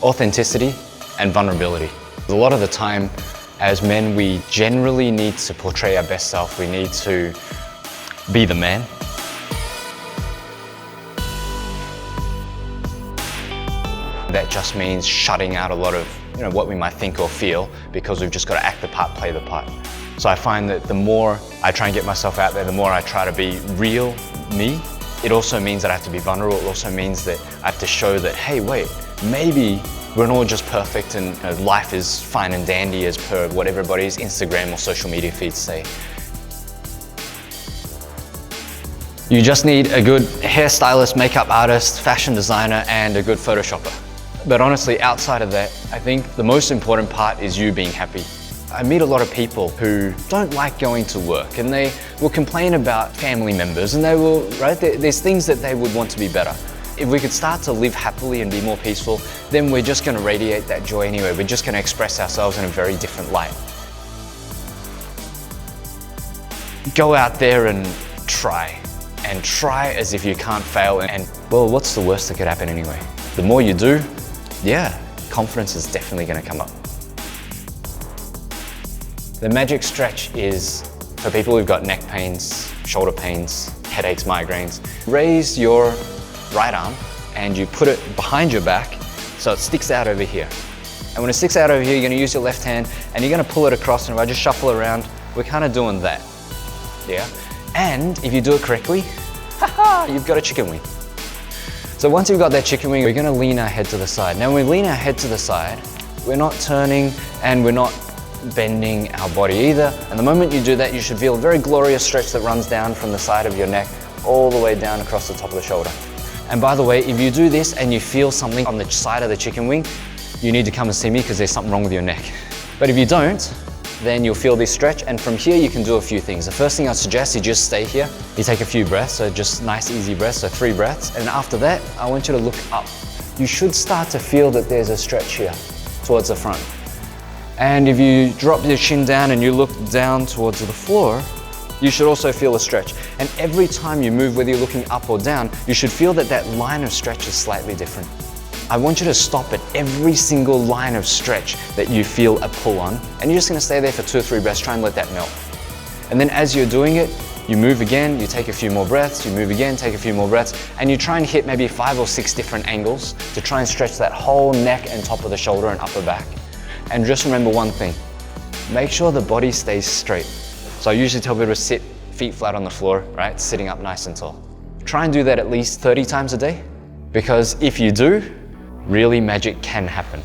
authenticity and vulnerability. A lot of the time, as men, we generally need to portray our best self. We need to be the man. That just means shutting out a lot of what we might think or feel, because we've just got to act the part, play the part. So I find that the more I try and get myself out there, the more I try to be real me. It also means that I have to be vulnerable. It also means that I have to show that, hey, wait, maybe we're not all just perfect and life is fine and dandy as per what everybody's Instagram or social media feeds say. You just need a good hairstylist, makeup artist, fashion designer, and a good Photoshopper. But honestly, outside of that, I think the most important part is you being happy. I meet a lot of people who don't like going to work, and they will complain about family members, and they will, right? There's things that they would want to be better. If we could start to live happily and be more peaceful, then we're just going to radiate that joy anyway. We're just going to express ourselves in a very different light. Go out there and try as if you can't fail. And well, what's the worst that could happen anyway? The more you do, yeah, confidence is definitely going to come up. The magic stretch is for people who've got neck pains, shoulder pains, headaches, migraines. Raise your right arm and you put it behind your back so it sticks out over here. And when it sticks out over here, you're going to use your left hand and you're going to pull it across, and if I just shuffle around, we're kind of doing that. Yeah? And if you do it correctly, you've got a chicken wing. So once you've got that chicken wing, we're going to lean our head to the side. Now when we lean our head to the side, we're not turning and we're not bending our body either. And the moment you do that, you should feel a very glorious stretch that runs down from the side of your neck all the way down across the top of the shoulder. And by the way, if you do this and you feel something on the side of the chicken wing, you need to come and see me because there's something wrong with your neck. But if you don't, then you'll feel this stretch, and from here you can do a few things. The first thing I suggest is just stay here. You take a few breaths, so just nice easy breaths, so 3 breaths. And after that, I want you to look up. You should start to feel that there's a stretch here towards the front. And if you drop your chin down and you look down towards the floor, you should also feel a stretch. And every time you move, whether you're looking up or down, you should feel that that line of stretch is slightly different. I want you to stop at every single line of stretch that you feel a pull on, and you're just going to stay there for 2 or 3 breaths, try and let that melt. And then as you're doing it, you move again, you take a few more breaths, you move again, take a few more breaths, and you try and hit maybe 5 or 6 different angles to try and stretch that whole neck and top of the shoulder and upper back. And just remember one thing, make sure the body stays straight. So I usually tell people to sit feet flat on the floor, right? Sitting up nice and tall. Try and do that at least 30 times a day, because if you do, really magic can happen.